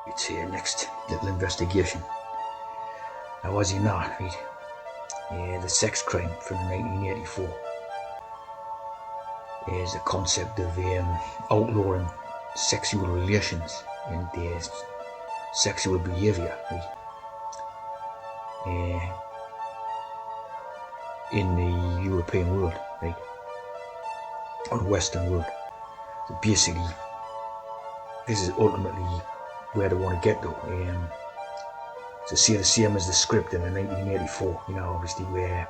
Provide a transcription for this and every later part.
It's here next little investigation. Now, was he not, right? The sex crime from 1984 is the concept of outlawing sexual relations and sexual behaviour, right? In the European world, right? Or the Western world. So basically, this is ultimately where they want to get to. To see the same as the script in the 1984, obviously where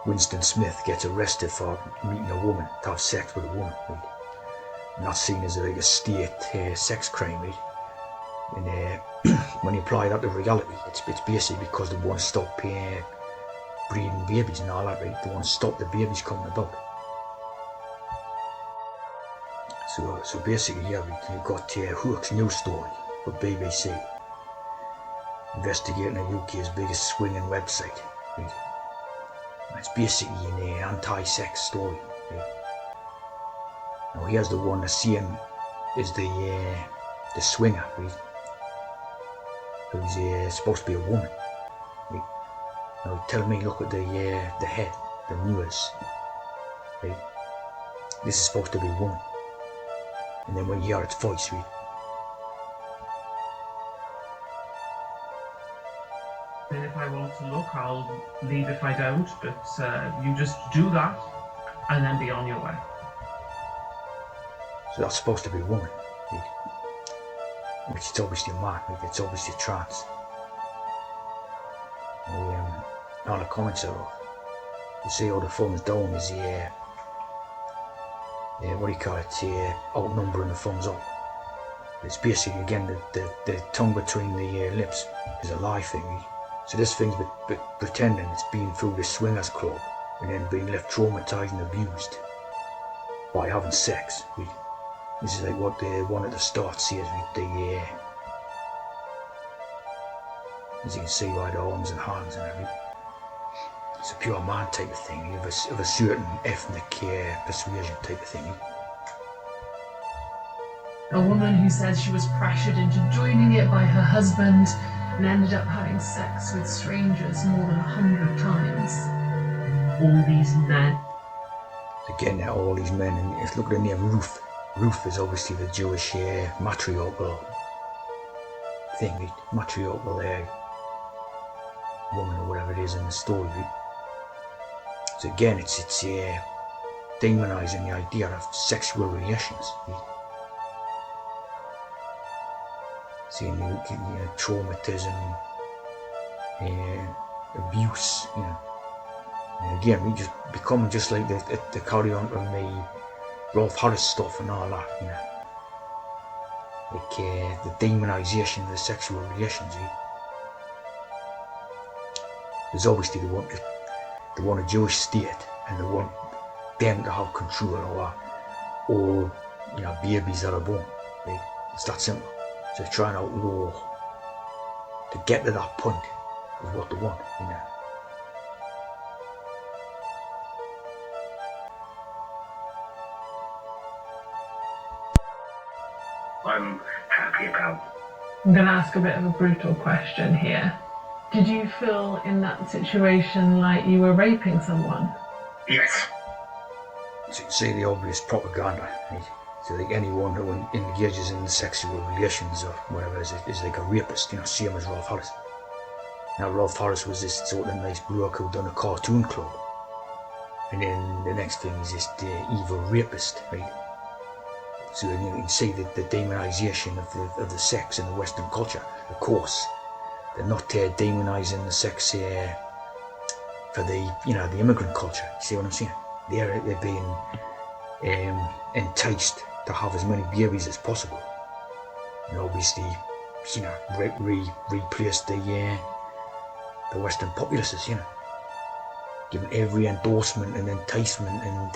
Winston Smith gets arrested for meeting a woman to have sex with a woman, right? Not seen as like a state sex crime, right? And when you apply that to reality, it's basically because they want to stop breeding babies and all that, right? They want to stop the babies coming about. So basically, yeah, you've got Hook's news story for BBC, investigating the UK's biggest swinging website, right? It's basically an anti-sex story, right? Now here's the one that's seen is the swinger, right? Who's supposed to be a woman, right? Now tell me, look at the head, the news, right? This is supposed to be a woman, and then when you hear its voice, right? And if I want to look, I'll leave if I don't, but you just do that and then be on your way. So that's supposed to be a woman, right? Which is obviously a man, right? It's obviously trans. All the comments are off. You see all the thumbs down is what do you call it, outnumbering the thumbs up. It's basically, again, the tongue between the lips is a lie thing, right? So this thing's pretending it's been through the swingers club and then being left traumatised and abused by having sex, right? This is like what the one at the start says with the, as you can see by the arms and hands and everything. It's a pure man type of thing, of a certain ethnic persuasion type of thing. A woman who said she was pressured into joining it by her husband and ended up having sex with strangers more than 100 times. All these men. Again, all these men, and if you look at the name Ruth. Ruth is obviously the Jewish matriarchal thing, right? Matriarchal woman or whatever it is in the story, right? So again, it's demonising the idea of sexual relations, right? Seeing traumatism, abuse, And again, we just becoming just like the carry on from the Rolf Harris stuff and all that, Like the demonisation of the sexual relations, right? There's obviously they want a Jewish state and they want them to have control or babies that are born, right? It's that simple. So they're trying to outlaw to get to that point of what they want, I'm happy about. I'm going to ask a bit of a brutal question here. Did you feel in that situation like you were raping someone? Yes. So you see the obvious propaganda, right? So like anyone who engages in sexual relations or whatever is like a rapist, same as Rolf Harris. Now Rolf Harris was this sort of nice bloke who done a cartoon club. And then the next thing is this evil rapist, right? So you can see the demonisation of the sex in the Western culture. Of course, they're not demonising the sex for the the immigrant culture. You see what I'm saying? They're being enticed to have as many babies as possible, and obviously, replace the Western populaces. Given every endorsement and enticement and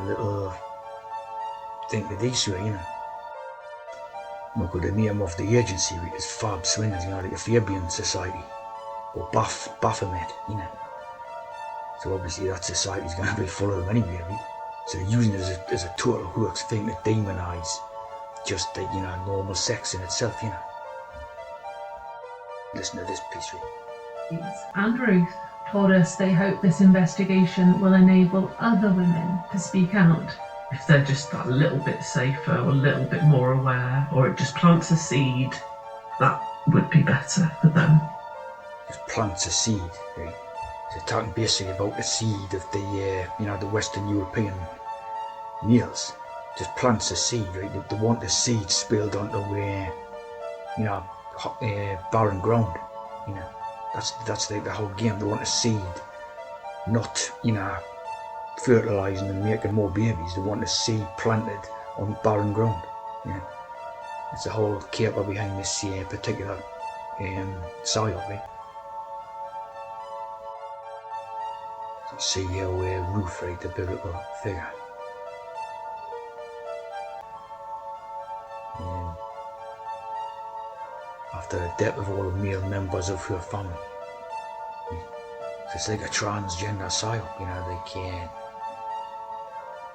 little thing that they say, Look at the name of the agency, it's Fab Swingers, like the Fabian Society, or Baphomet, So obviously that society's going to be full of them anyway, right? So they're using it as a total hoax thing to demonise just the, you know, normal sex in itself, you know. Listen to this piece, right? And Ruth told us they hope this investigation will enable other women to speak out. If they're just that little bit safer or a little bit more aware, or it just plants a seed, that would be better for them. Just plants a seed, right? So talking basically about the seed of the, you know, the Western European males. Just plants a seed, right? They want the seed spilled onto, you know, barren ground, you know. That's the whole game. They want a seed, not, you know, fertilising and making more babies. They want a seed planted on barren ground, you know. It's the whole caper behind this particular PSY-OPS, right? So you see here where Ruth, right, the biblical figure. After the death of all the male members of her family. So it's like a transgender PSY-OPS, you know,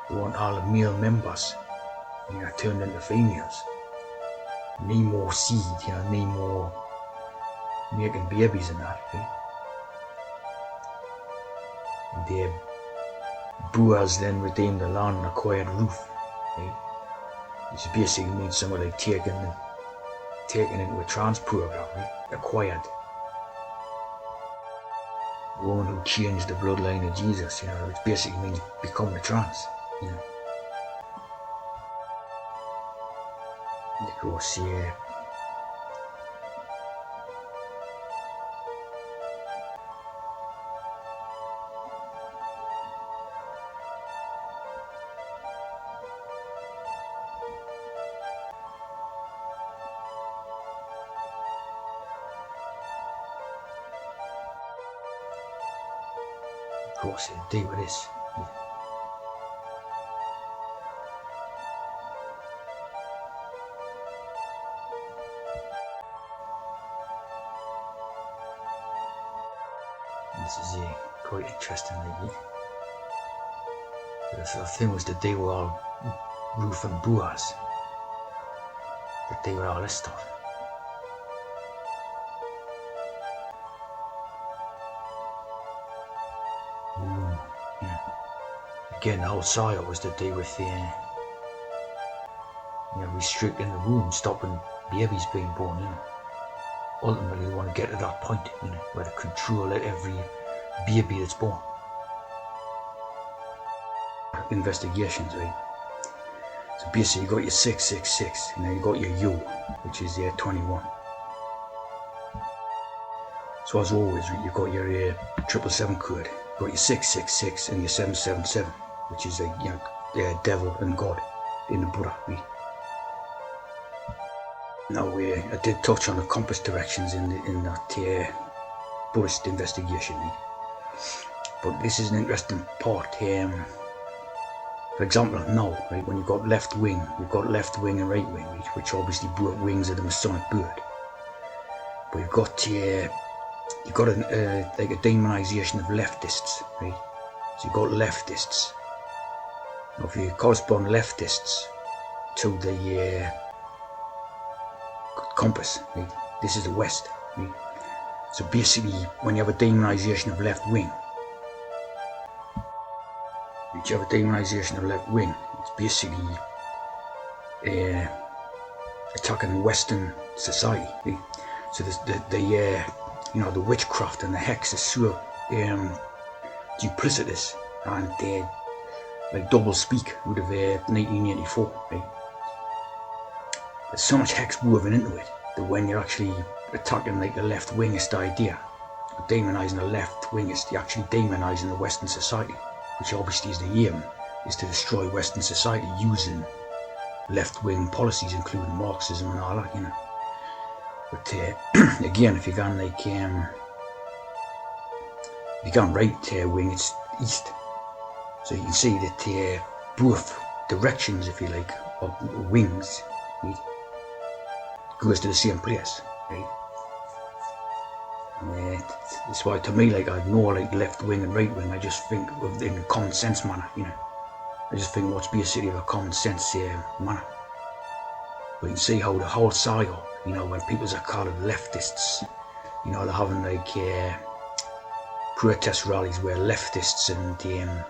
they want all the male members, you know, turned into females. Need more seed, you know, need more making babies and that, right? And the Boaz then redeemed the land and acquired Ruth, right? Which basically means somebody like taken into a trans program, right? Acquired. The woman who changed the bloodline of Jesus, you know, which basically means become a trans, you know. And of course, yeah. Of course, it'll deal with this. Yeah. This is quite interesting, maybe. The sort of thing was that they were all Ruth and Boaz. That they were all this stuff. Ooh, yeah. Again, the whole PSY-OPS was that they were you know, restricting the womb, stopping babies being born, you know. Ultimately, they want to get to that point, you know, where they control every baby that's born. Investigations, right? So basically, you got your 666, and then you got your U, which is 21. So as always, you got your 777 code. You got your 666 and your 777, which is you know, the devil and God in the Buddha, right? Now, I did touch on the compass directions in that Buddhist investigation, right? But this is an interesting part. For example, now, right, when you've got left wing and right wing, right, which obviously both wings of the Masonic bird. But you've got like a demonization of leftists, right? So you've got leftists. Now, if you correspond leftists to the compass, right, this is the west, right? So basically, when you have a demonization of left wing, it's basically attacking Western society, right? So you know, the witchcraft and the hex is so duplicitous and like double speak out of 1984, right? There's so much hex woven into it that when you're actually attacking like the left wingist idea, demonizing the left wingist, you're actually demonizing the Western society, which obviously is the aim, is to destroy Western society using left-wing policies, including Marxism and all that, you know. But again, if you can right wing, it's east. So you can see that both directions, if you like, of wings, right, goes to the same place, right? That's why, to me, like, I ignore like left wing and right wing. I just think of in a common sense manner, you know. I just think what's basically a common sense manner. But you can see how the whole cycle, you know, when people are called leftists, you know, they're having like protest rallies where leftists and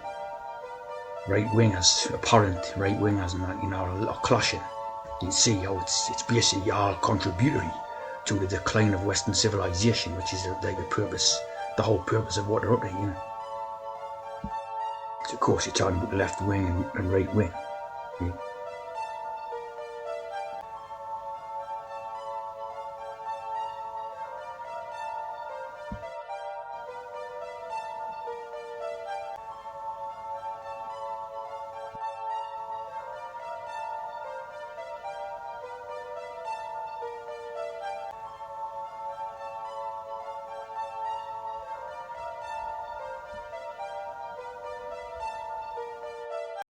right-wingers, apparent right-wingers and that, you know, are clashing. You can see how it's basically all contributory to the decline of Western civilization, which is like the whole purpose of what they're up to, you know. So of course you're talking about left wing and right wing.